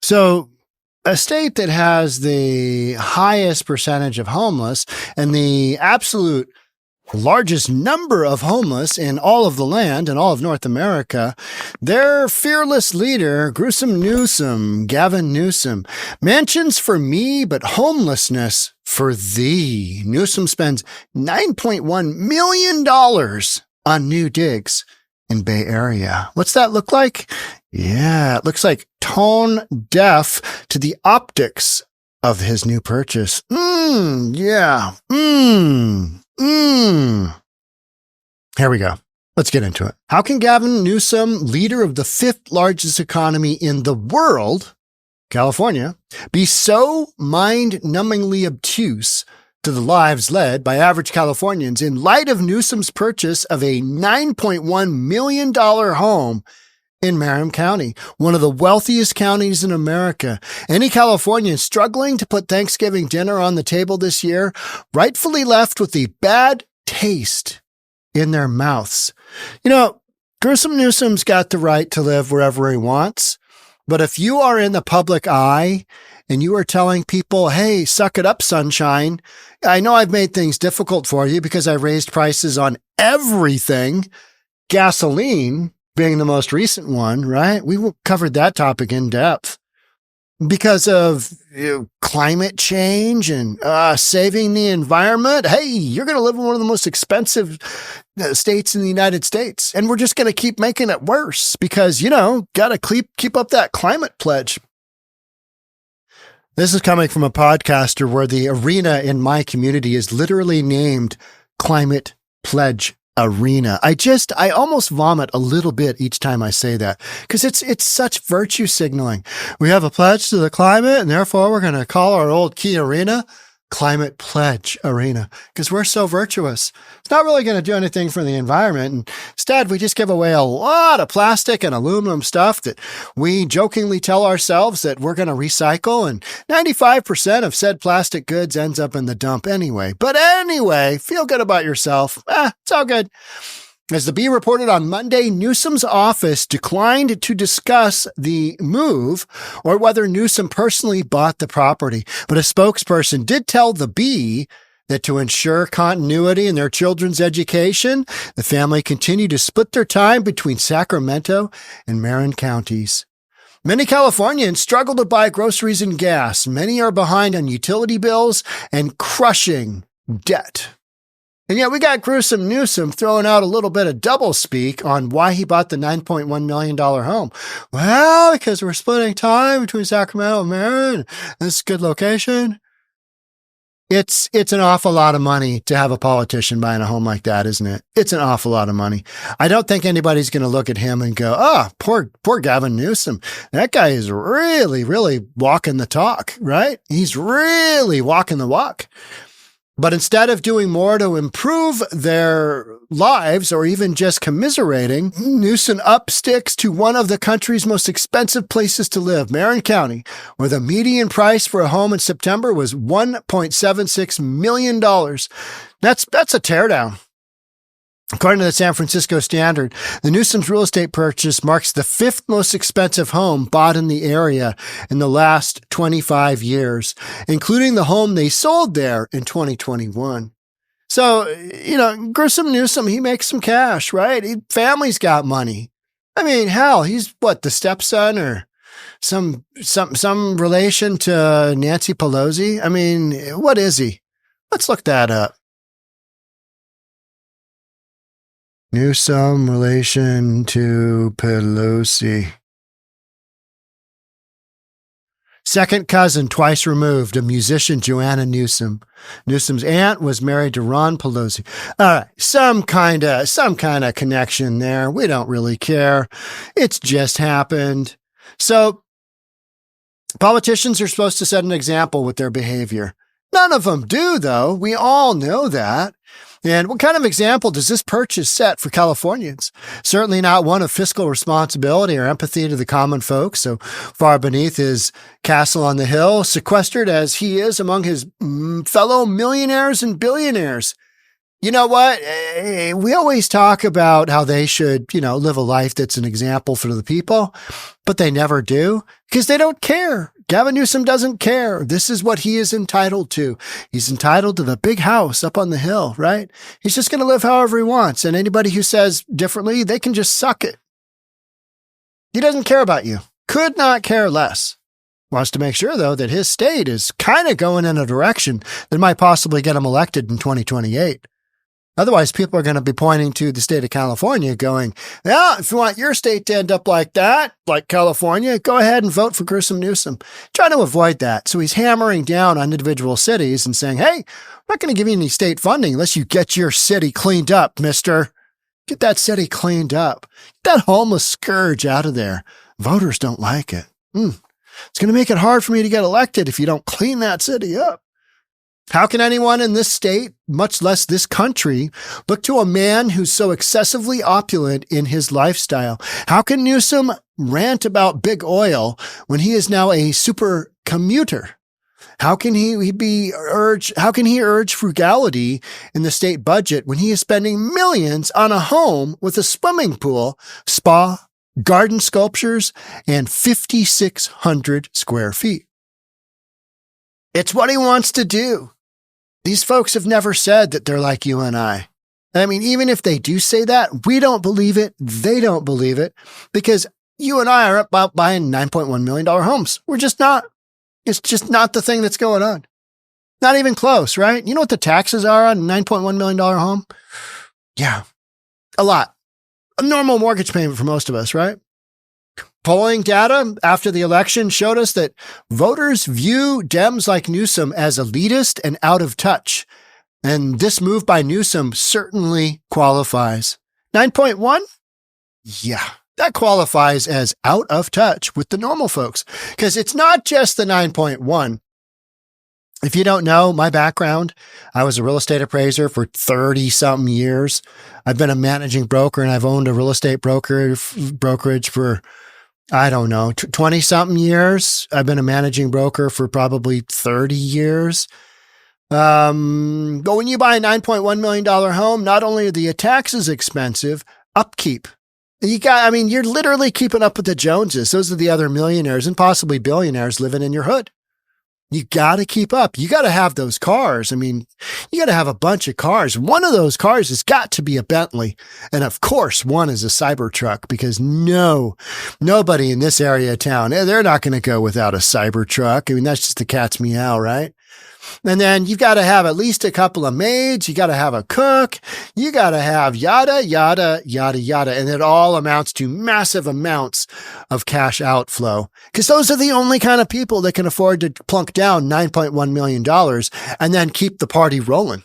So a state that has the highest percentage of homeless and the absolute largest number of homeless in all of the land in all of North America, their fearless leader, Gavin Newsom, mansions for me, but homelessness for thee. Newsom spends $9.1 million on new digs in Bay Area. What's that look like? Yeah, it looks like tone deaf to the optics of his new purchase. Here we go. Let's get into it. How can Gavin Newsom, leader of the fifth largest economy in the world, California, be so mind-numbingly obtuse to the lives led by average Californians in light of Newsom's purchase of a $9.1 million home in Marin County, one of the wealthiest counties in America? Any Californian struggling to put Thanksgiving dinner on the table this year rightfully left with the bad taste in their mouths. You know, Gavin Newsom's got the right to live wherever he wants, but if you are in the public eye and you are telling people, hey, suck it up, sunshine, I know I've made things difficult for you because I raised prices on everything, gasoline being the most recent one, right? We covered that topic in depth. Because of climate change and saving the environment, hey, you're going to live in one of the most expensive states in the United States. And we're just going to keep making it worse because, got to keep up that climate pledge. This is coming from a podcaster where the arena in my community is literally named Climate Pledge Arena. I almost vomit a little bit each time I say that because it's such virtue signaling. We have a pledge to the climate and therefore we're going to call our old key arena Climate Pledge Arena because we're so virtuous. It's not really going to do anything for the environment. And instead, we just give away a lot of plastic and aluminum stuff that we jokingly tell ourselves that we're going to recycle. And 95% of said plastic goods ends up in the dump anyway. But anyway, feel good about yourself. It's all good. As the Bee reported on Monday, Newsom's office declined to discuss the move or whether Newsom personally bought the property. But a spokesperson did tell the Bee that to ensure continuity in their children's education, the family continued to split their time between Sacramento and Marin counties. Many Californians struggle to buy groceries and gas. Many are behind on utility bills and crushing debt. And yet we got Gruesome Newsom throwing out a little bit of doublespeak on why he bought the $9.1 million home. Well, because we're splitting time between Sacramento and Marin. This is a good location. It's an awful lot of money to have a politician buying a home like that, isn't it? It's an awful lot of money. I don't think anybody's going to look at him and go, poor Gavin Newsom. That guy is really, really walking the talk, right? He's really walking the walk. But instead of doing more to improve their lives or even just commiserating, Newsom upsticks to one of the country's most expensive places to live, Marin County, where the median price for a home in September was $1.76 million. That's a teardown. According to the San Francisco Standard, the Newsom's real estate purchase marks the fifth most expensive home bought in the area in the last 25 years, including the home they sold there in 2021. So, Gruesome Newsom, he makes some cash, right? Family's got money. I mean, hell, he's the stepson or some relation to Nancy Pelosi? I mean, what is he? Let's look that up. Newsom relation to Pelosi. Second cousin, twice removed, a musician, Joanna Newsom. Newsom's aunt was married to Ron Pelosi. All right, some kind of connection there. We don't really care. It's just happened. So politicians are supposed to set an example with their behavior. None of them do, though. We all know that. And what kind of example does this purchase set for Californians? Certainly not one of fiscal responsibility or empathy to the common folk, so far beneath his castle on the hill, sequestered as he is among his fellow millionaires and billionaires. you know what? We always talk about how they should, live a life that's an example for the people, but they never do because they don't care. Gavin Newsom doesn't care. This is what he is entitled to. He's entitled to the big house up on the hill, right? He's just going to live however he wants. And anybody who says differently, they can just suck it. He doesn't care about you. Could not care less. Wants to make sure, though, that his state is kind of going in a direction that might possibly get him elected in 2028. Otherwise, people are going to be pointing to the state of California going, yeah, if you want your state to end up like that, like California, go ahead and vote for Gavin Newsom. Trying to avoid that. So he's hammering down on individual cities and saying, hey, I'm not going to give you any state funding unless you get your city cleaned up, mister. Get that city cleaned up. Get that homeless scourge out of there. Voters don't like it. It's going to make it hard for me to get elected if you don't clean that city up. How can anyone in this state, much less this country, look to a man who's so excessively opulent in his lifestyle? How can Newsom rant about big oil when he is now a super-commuter? How can he urge frugality in the state budget when he is spending millions on a home with a swimming pool, spa, garden sculptures, and 5,600 square feet? It's what he wants to do. These folks have never said that they're like you and I. I mean, even if they do say that, we don't believe it. They don't believe it because you and I are about buying $9.1 million homes. We're just not. It's just not the thing that's going on. Not even close, right? You know what the taxes are on a $9.1 million home? Yeah, a lot. A normal mortgage payment for most of us, right? Polling data after the election showed us that voters view Dems like Newsom as elitist and out of touch. And this move by Newsom certainly qualifies. 9.1? Yeah, that qualifies as out of touch with the normal folks. Because it's not just the 9.1. If you don't know my background, I was a real estate appraiser for 30-something years. I've been a managing broker and I've owned a real estate brokerage for 20-something years. I've been a managing broker for probably 30 years. But when you buy a $9.1 million home, not only are the taxes expensive, upkeep. You're literally keeping up with the Joneses. Those are the other millionaires and possibly billionaires living in your hood. You got to keep up. You got to have those cars. You got to have a bunch of cars. One of those cars has got to be a Bentley. And of course, one is a Cybertruck because nobody in this area of town, they're not going to go without a Cybertruck. That's just the cat's meow, right? And then you've got to have at least a couple of maids. You got to have a cook. You got to have yada, yada, yada, yada. And it all amounts to massive amounts of cash outflow because those are the only kind of people that can afford to plunk down $9.1 million and then keep the party rolling.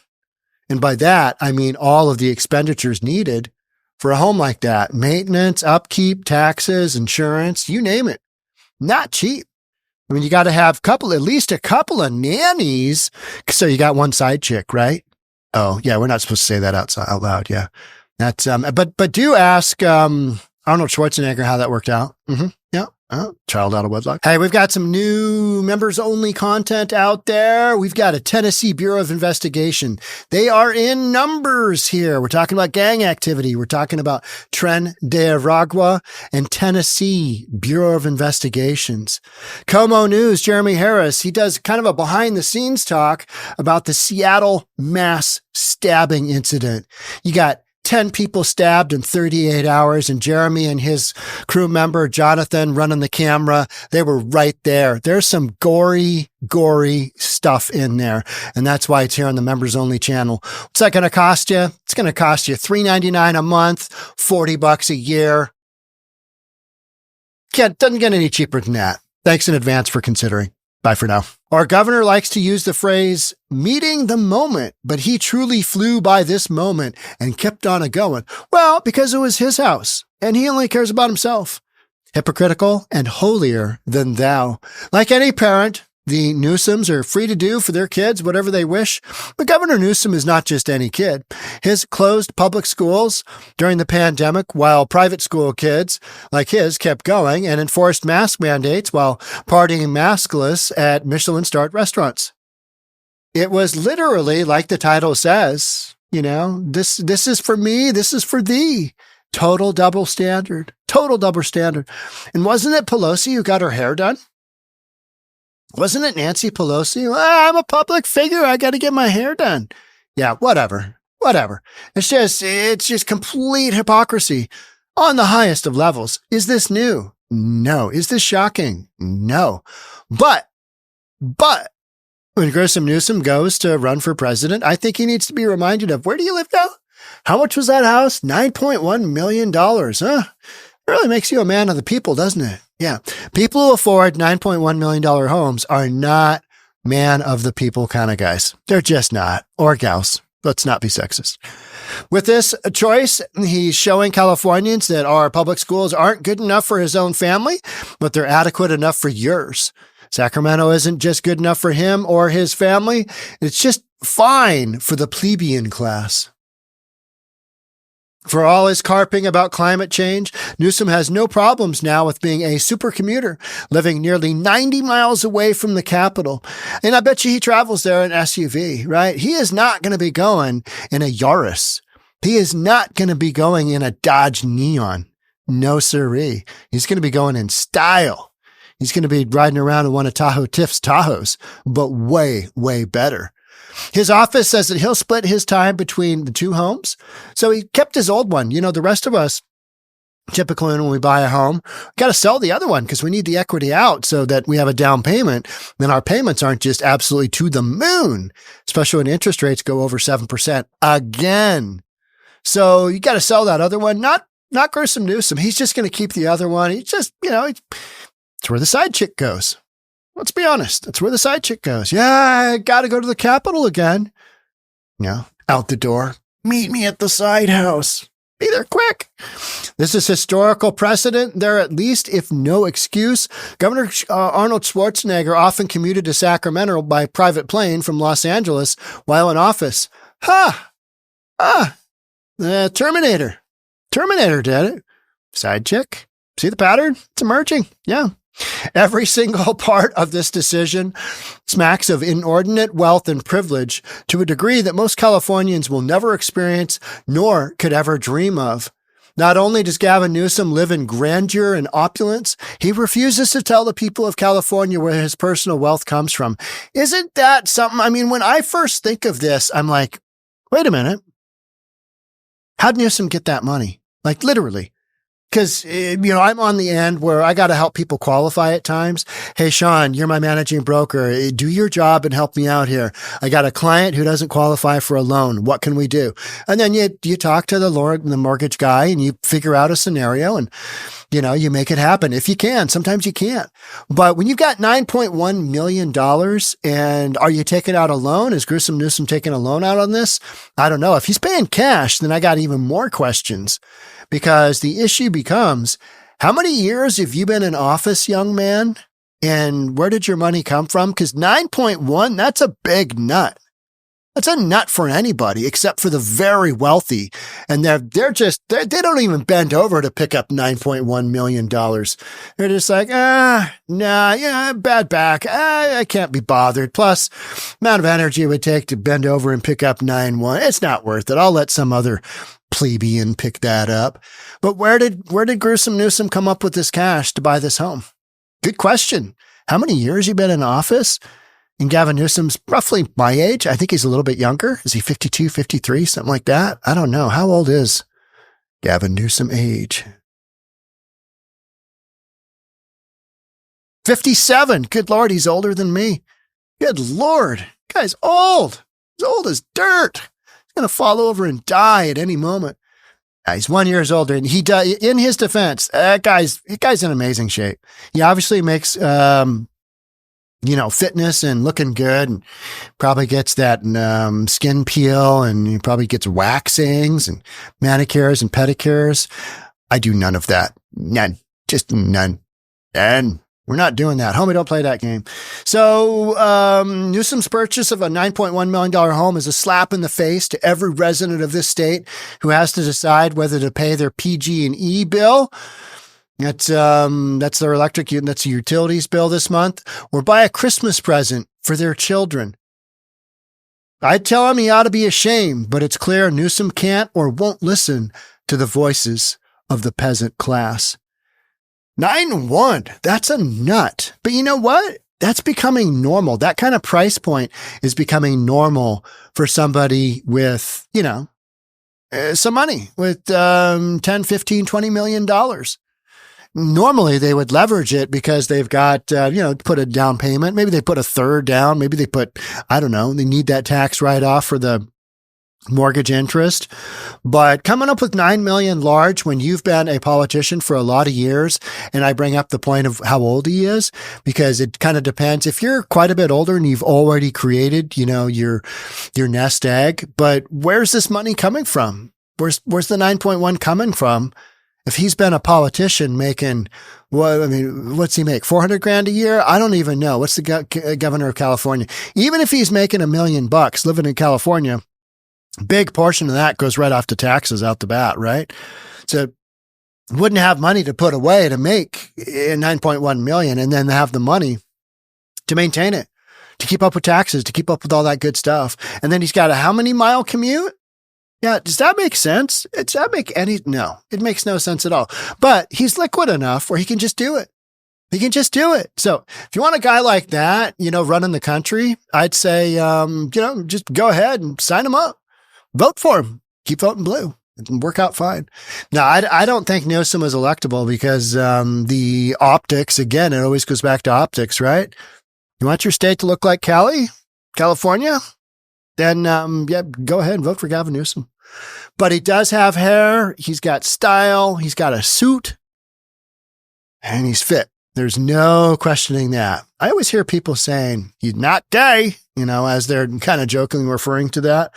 And by that, I mean all of the expenditures needed for a home like that. Maintenance, upkeep, taxes, insurance, you name it. Not cheap. You got to have at least a couple of nannies. So you got one side chick, right? Oh, yeah. We're not supposed to say that out loud. Yeah. That's, but do ask, Arnold Schwarzenegger how that worked out. Mm-hmm. Yeah. Child out of wedlock. Hey, we've got some new members only content out there. We've got a Tennessee Bureau of Investigation. They are in numbers here. We're talking about gang activity. We're talking about Tren de Aragua and Tennessee Bureau of Investigations. Como News, Jeremy Harris, he does kind of a behind the scenes talk about the Seattle mass stabbing incident. You got 10 people stabbed in 38 hours, and Jeremy and his crew member, Jonathan, running the camera, they were right there. There's some gory stuff in there, and that's why it's here on the members only channel. What's that going to cost you? It's going to cost you $3.99 a month, $40 a year. Doesn't get any cheaper than that. Thanks in advance for considering. Bye for now. Our governor likes to use the phrase, meeting the moment, but he truly flew by this moment and kept on a-going. Well, because it was his house, and he only cares about himself. Hypocritical and holier than thou. Like any parent, the Newsoms are free to do for their kids whatever they wish, but Governor Newsom is not just any kid. His closed public schools during the pandemic, while private school kids like his kept going, and enforced mask mandates while partying maskless at Michelin-starred restaurants. It was literally, like the title says, This is for me. This is for thee. Total double standard. Total double standard. And wasn't it Pelosi who got her hair done? Wasn't it Nancy Pelosi? Well, I'm a public figure. I got to get my hair done. Yeah, whatever. It's just complete hypocrisy on the highest of levels. Is this new? No. Is this shocking? No. But when Gavin Newsom goes to run for president, I think he needs to be reminded of, where do you live now? How much was that house? $9.1 million. Huh? It really makes you a man of the people, doesn't it? Yeah. People who afford $9.1 million homes are not man of the people kind of guys. They're just not. Or gals. Let's not be sexist. With this choice, he's showing Californians that our public schools aren't good enough for his own family, but they're adequate enough for yours. Sacramento isn't just good enough for him or his family. It's just fine for the plebeian class. For all his carping about climate change, Newsom has no problems now with being a super-commuter, living nearly 90 miles away from the Capitol. And I bet you he travels there in SUV, right? He is not going to be going in a Yaris. He is not going to be going in a Dodge Neon. No siree. He's going to be going in style. He's going to be riding around in one of Tahoe Tiff's Tahoes, but way, way better. His office says that he'll split his time between the two homes. So he kept his old one. The rest of us, typically when we buy a home, got to sell the other one because we need the equity out so that we have a down payment. Then our payments aren't just absolutely to the moon, especially when interest rates go over 7% again. So you got to sell that other one. Not Gavin Newsom. He's just going to keep the other one. He's just, it's where the side chick goes. Let's be honest. That's where the side chick goes. Yeah, I got to go to the Capitol again. Out the door. Meet me at the side house. Be there quick. This is historical precedent. There at least, if no excuse. Governor Arnold Schwarzenegger often commuted to Sacramento by private plane from Los Angeles while in office. Terminator. Terminator did it. Side chick. See the pattern? It's emerging. Yeah. Every single part of this decision smacks of inordinate wealth and privilege to a degree that most Californians will never experience nor could ever dream of. Not only does Gavin Newsom live in grandeur and opulence, he refuses to tell the people of California where his personal wealth comes from. Isn't that something? I mean, when I first think of this, I'm like, wait a minute. How'd Newsom get that money? Like literally. Because, I'm on the end where I got to help people qualify at times. Hey, Sean, you're my managing broker. Do your job and help me out here. I got a client who doesn't qualify for a loan. What can we do? And then you talk to the mortgage guy and you figure out a scenario and, you make it happen. If you can, sometimes you can't. But when you've got $9.1 million and are you taking out a loan? Is Gavin Newsom taking a loan out on this? I don't know. If he's paying cash, then I got even more questions. Because the issue becomes, how many years have you been in office, young man? And where did your money come from? Because 9.1, that's a big nut. That's a nut for anybody except for the very wealthy. And they don't even bend over to pick up $9.1 million. They're just like, bad back. I can't be bothered. Plus, amount of energy it would take to bend over and pick up 9.1. It's not worth it. I'll let some other plebeian pick that up. But where did Gavin Newsom come up with this cash to buy this home? Good question. How many years you been in office? And Gavin Newsom's roughly my age. I think he's a little bit younger. Is he 52, 53, something like that? I don't know. How old is Gavin Newsom age? 57. Good Lord, he's older than me. Good Lord. Guy's old. He's old as dirt. He's going to fall over and die at any moment. He's 1 year older, and he does. In his defense, that guy's in amazing shape. He obviously makes, fitness and looking good, and probably gets that skin peel, and he probably gets waxings and manicures and pedicures. I do none of that. None. Just none. And we're not doing that. Homie, don't play that game. So Newsom's purchase of a $9.1 million home is a slap in the face to every resident of this state who has to decide whether to pay their PG&E bill. That's their electric, that's a utilities bill this month, or buy a Christmas present for their children. I'd tell him he ought to be ashamed, but it's clear Newsom can't or won't listen to the voices of the peasant class. 9-1, that's a nut. But you know what? That's becoming normal. That kind of price point is becoming normal for somebody with, some money, with 10, 15, $20 million. Normally they would leverage it because they've got, put a down payment. Maybe they put a third down. Maybe they put, they need that tax write-off for the mortgage interest. But coming up with 9 million large when you've been a politician for a lot of years, and I bring up the point of how old he is, because it kind of depends. If you're quite a bit older and you've already created, your nest egg, but where's this money coming from? Where's the 9.1 coming from? If he's been a politician making, what's he make? 400 grand a year? I don't even know. What's the governor of California? Even if he's making $1 million living in California, big portion of that goes right off to taxes out the bat, right? So wouldn't have money to put away to make 9.1 million and then have the money to maintain it, to keep up with taxes, to keep up with all that good stuff. And then he's got a how many mile commute? Yeah. Does that make sense? No, it makes no sense at all, but he's liquid enough where he can just do it. He can just do it. So if you want a guy like that, running the country, I'd say, just go ahead and sign him up. Vote for him. Keep voting blue. It'll work out fine. Now, I don't think Newsom is electable because the optics, again, it always goes back to optics, right? You want your state to look like California? Then, go ahead and vote for Gavin Newsom. But he does have hair. He's got style. He's got a suit. And he's fit. There's no questioning that. I always hear people saying, he's not gay, as they're kind of jokingly referring to that.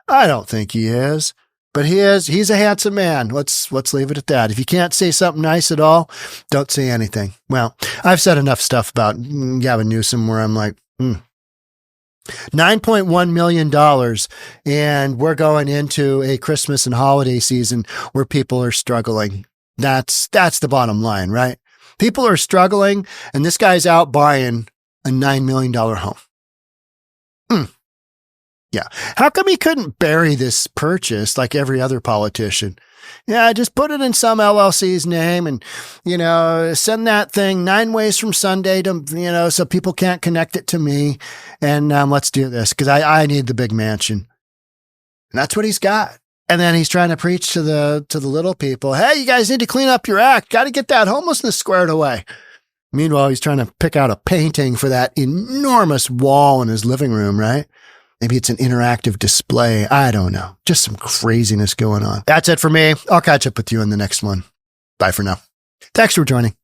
I don't think he is, but he is. He's a handsome man. Let's leave it at that. If you can't say something nice at all, don't say anything. Well, I've said enough stuff about Gavin Newsom where I'm like, $9.1 million. And we're going into a Christmas and holiday season where people are struggling. That's the bottom line, right? People are struggling and this guy's out buying a $9 million home. Yeah. How come he couldn't bury this purchase like every other politician? Yeah, just put it in some LLC's name and, send that thing 9 ways from Sunday to, so people can't connect it to me. And let's do this because I need the big mansion. And that's what he's got. And then he's trying to preach to the little people. Hey, you guys need to clean up your act. Got to get that homelessness squared away. Meanwhile, he's trying to pick out a painting for that enormous wall in his living room, right? Maybe it's an interactive display. I don't know. Just some craziness going on. That's it for me. I'll catch up with you in the next one. Bye for now. Thanks for joining.